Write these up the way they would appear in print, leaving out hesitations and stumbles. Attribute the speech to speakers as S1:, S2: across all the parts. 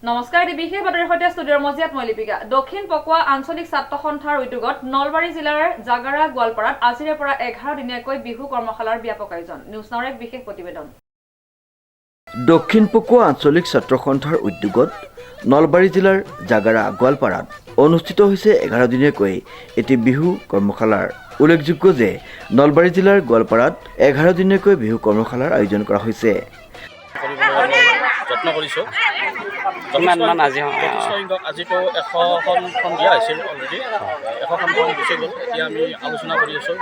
S1: নমস্কাৰ বিশেষ বাতৰিৰ সৈতে ষ্টুডিঅ'ৰ মজিয়াত মই লিপিকা দক্ষিণ পকোৱা আঞ্চলিক ছাত্ৰ সন্থাৰ উদ্যোগত নলবাৰী জিলাৰ জাগাৰা গোৱালপাৰাত আজিৰে পৰা 11 দিনীয়াকৈ বিহু কৰ্মশালাৰ ব্যাপক আয়োজন নিউজ নাওৰ এক বিশেষ প্ৰতিবেদন
S2: দক্ষিণ পকোৱা আঞ্চলিক ছাত্ৰ সন্থাৰ উদ্যোগত নলবাৰী জিলাৰ জাগাৰা গোৱালপাৰাত অনুষ্ঠিত হৈছে 11 দিনীয়াকৈ এটি বিহু কৰ্মশালাৰ উল্লেখযোগ্য যে নলবাৰী জিলাৰ গোৱালপাৰাত 11 দিনীয়াকৈ বিহু কৰ্মশালাৰ আয়োজন কৰা হৈছে
S3: যত্ন কৰিছোঁ আজিতো 100খন দিয়া হৈছিল অলৰেডি 100খন গুচি গ'ল এতিয়া আমি আলোচনা কৰি আছোঁ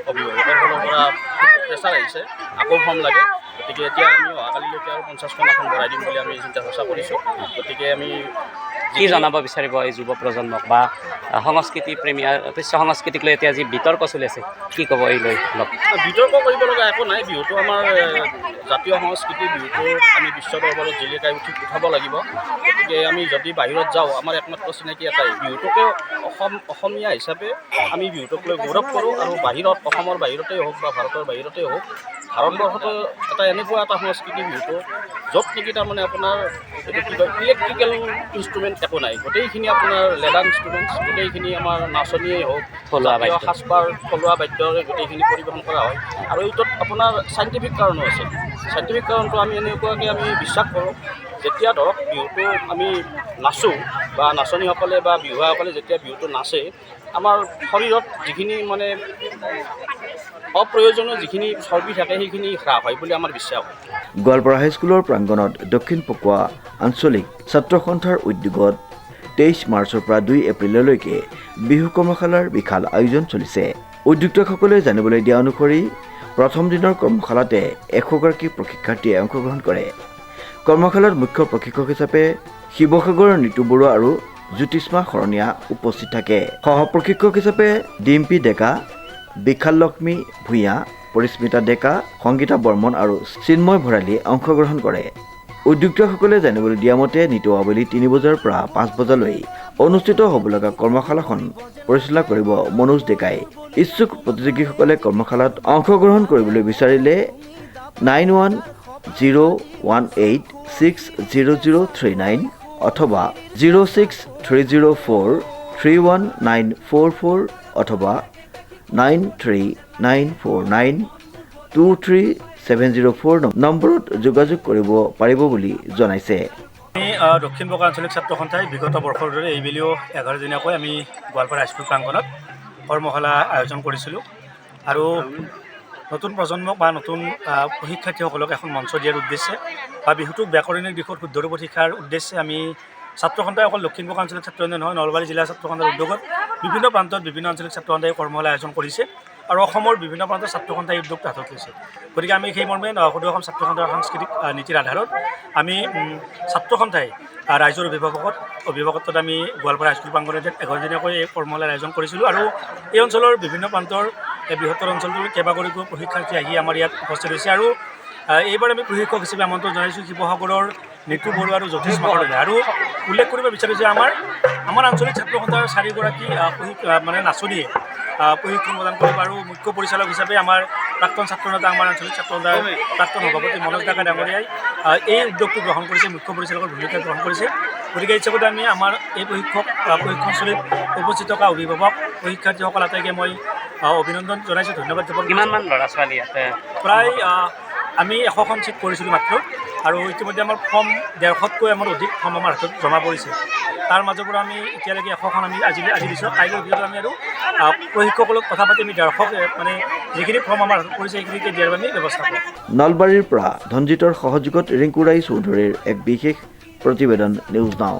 S3: অভিভাৱকৰ ফালৰ পৰা প্ৰেছাৰ আহিছে আকৌ ফৰ্ম লাগে গতিকে এতিয়া আমি অহাকালিলৈকে আৰু 50খন এখন ভৰাই দিম বুলি আমি চিন্তা চৰ্চা কৰিছোঁ গতিকে আমি
S4: কি জনাব বিচাৰিব এই যুৱ প্ৰজন্মক বা সংস্কৃতি প্ৰেমী অৱশ্যে সংস্কৃতিক লৈ এতিয়া যি বিতৰ্ক চলি আছে কি ক'ব এই লৈ অলপ
S3: বিতৰ্ক কৰিব লগা একো নাই বিহুটো আমাৰ জাতীয় সংস্কৃতি বিহুটো আমি বিশ্ব দৰবাৰত জিলিকাই উঠাব লাগিব গতিকে আমি যদি বাহিৰত যাওঁ আমাৰ একমাত্ৰ চিনাকি এটাই বিহুটোকে অসমীয়া হিচাপে আমি বিহুটোক লৈ গৌৰৱ কৰোঁ আৰু বাহিৰত অসমৰ বাহিৰতেই হওক বা ভাৰতৰ বাহিৰতেই হওক ভাৰতবৰ্ষতো এটা এনেকুৱা এটা সংস্কৃতি বিহুটো য'ত নেকি তাৰমানে আপোনাৰ এইটো কি কয় ইলেক্ট্ৰিকেল ইনষ্ট্ৰুমেণ্ট একো নাই গোটেইখিনি আপোনাৰ লেডাৰ ইনষ্ট্ৰুমেণ্টছ গোটেইখিনি আমাৰ নাচনীয়েই হওক
S4: থলুৱা বাদ্য
S3: সাজপাৰ থলুৱা বাদ্যৰে গোটেইখিনি পৰিৱেশন কৰা হয় আৰু এইটোত আপোনাৰ চাইণ্টিফিক কাৰণো আছে চাইণ্টিফিক কাৰণটো আমি এনেকুৱাকৈ আমি বিশ্বাস কৰোঁ যেতিয়া ধৰক বিহুটো আমি নাচোঁ বা নাচনীসকলে বা বিহুৱাসকলে যেতিয়া বিহুটো নাচে আমাৰ শৰীৰত যিখিনি মানে অপ্ৰয়োজনীয় যিখিনি চৰ্বি থাকে সেইখিনি হ্ৰাস হয় বুলি আমাৰ বিশ্বাস হয়
S2: গোৱালপাৰা হাইস্কুলৰ প্ৰাংগণত দক্ষিণ পকোৱা আঞ্চলিক ছাত্ৰ সন্থাৰ উদ্যোগত 23 মাৰ্চৰ পৰা 2 এপ্ৰিললৈকে বিহু কৰ্মশালাৰ বিশাল আয়োজন চলিছে উদ্যোক্তাসকলে জানিবলৈ দিয়া অনুসৰি প্ৰথম দিনৰ কৰ্মশালাতে 100গৰাকী প্ৰশিক্ষাৰ্থীয়ে অংশগ্ৰহণ কৰে কৰ্মশালাত মুখ্য প্ৰশিক্ষক হিচাপে শিৱসাগৰৰ নিতু বৰুৱা আৰু জ্যোতিষ্মা শৰণীয়া উপস্থিত থাকে সহ প্ৰশিক্ষক হিচাপে ডিম্পী ডেকা বিশাল লক্ষ্মী ভূঞা পৰিস্মিতা ডেকা সংগীতা বৰ্মন আৰু চিন্ময় ভৰালী অংশগ্ৰহণ কৰে উদ্যোক্তাসকলে জানিবলৈ দিয়া মতে নিতৌ আবেলি 3 বজাৰ পৰা 5 বজালৈ অনুষ্ঠিত হ'ব লগা কৰ্মশালাখন পৰিচালনা কৰিব মনোজ ডেকাই ইচ্ছুক প্ৰতিযোগীসকলে কৰ্মশালাত অংশগ্ৰহণ কৰিবলৈ বিচাৰিলে 9101860039 অথবা 06304319444 অথবা 939492370 নম্বৰত যোগাযোগ কৰিব পাৰিব বুলি জনাইছে
S5: আমি দক্ষিণ পকোৱা আঞ্চলিক ছাত্ৰ সন্থাই বিগত বৰ্ষৰ দৰে এইবেলিও 11 দিনীয়াকৈ আমি গোৱালপাৰা হাইস্কুল প্ৰাংগণত কৰ্মশালা আয়োজন কৰিছিলোঁ আৰু নতুন প্ৰজন্মক বা নতুন প্ৰশিক্ষাৰ্থীসকলক এখন মঞ্চ দিয়াৰ উদ্দেশ্যে বা বিহুটোক ব্যাকৰণিক দিশত শুদ্ধ ৰূপত শিকাৰ উদ্দেশ্যে আমি ছাত্ৰ সন্থাই অকল দক্ষিণ পকোৱা আঞ্চলিক ছাত্ৰ সন্থাই নহয় নলবাৰী জিলা ছাত্ৰ সন্থাৰ উদ্যোগত বিভিন্ন প্ৰান্তত বিভিন্ন আঞ্চলিক ছাত্ৰ সন্থাই কৰ্মশালা আয়োজন কৰিছে আৰু অসমৰ বিভিন্ন প্ৰান্তৰ ছাত্ৰ সন্থাই উদ্যোগটো হাতত লৈছে গতিকে আমি সেই মৰ্মে সদৌ অসম ছাত্ৰ সন্থাৰ সাংস্কৃতিক নীতিৰ আধাৰত আমি ছাত্ৰ সন্থাই ৰাইজৰ অভিভাৱকত্বত আমি গোৱালপাৰা হাইস্কুল প্ৰাংগণত 11 দিনীয়াকৈ এই কৰ্মশালাৰ আয়োজন কৰিছিলোঁ আৰু এই অঞ্চলৰ বিভিন্ন প্ৰান্তৰ বৃহত্তৰ অঞ্চলটোৰ কেইবাগৰাকীও প্ৰশিক্ষাৰ্থী আহি আমাৰ ইয়াত উপস্থিত হৈছে আৰু এইবাৰ আমি প্ৰশিক্ষক হিচাপে আমন্ত্ৰণ জনাইছোঁ শিৱসাগৰৰ নিতু বৰুৱা আৰু জ্যোতিষ্মা শৰণীয়া আৰু উল্লেখ কৰিব বিচাৰিছোঁ যে আমাৰ আঞ্চলিক ছাত্ৰ সন্থাৰ 4গৰাকী মানে নাচনীয়ে প্ৰশিক্ষণ প্ৰদান কৰিব আৰু মুখ্য পৰিচালক হিচাপে আমাৰ প্ৰাক্তন ছাত্ৰ নেতা আমাৰ আঞ্চলিক ছাত্ৰ সন্থাৰ প্ৰাক্তন সভাপতি মনোজ ডেকা ডাঙৰীয়াই এই উদ্যোগটো গ্ৰহণ কৰিছে মুখ্য পৰিচালকৰ ভূমিকা গ্ৰহণ কৰিছে গতিকে এই হিচাপতে আমি আমাৰ এই প্ৰশিক্ষণস্থলীত উপস্থিত থকা অভিভাৱক প্ৰশিক্ষাৰ্থীসকল আটাইকে মই অভিনন্দন জনাইছোঁ ধন্যবাদ জ্ঞাপন
S4: কিমানমান ল'ৰা ছোৱালী ইয়াতে
S5: প্ৰায় আমি 100খন ছিট কৰিছিলোঁ মাত্ৰ আৰু ইতিমধ্যে আমাৰ ফৰ্ম 150তকৈ আমাৰ অধিক ফৰ্ম আমাৰ হাতত জমা পৰিছে তাৰ মাজৰ পৰা আমি এতিয়ালৈকে 100খন আমি আজি দিছোঁ কাইলৈৰ ভিতৰত আমি আৰু প্ৰশিক্ষকসকলক কথা পাতি আমি 150 মানে যিখিনি ফৰ্ম আমাৰ হাতত পৰিছে সেইখিনিকে দিয়াৰ আমি ব্যৱস্থা কৰিম
S2: নলবাৰীৰ পৰা ধনজিতৰ সহযোগত ৰিংকু ৰায় চৌধুৰীৰ এক বিশেষ প্ৰতিবেদন নিউজ নাও।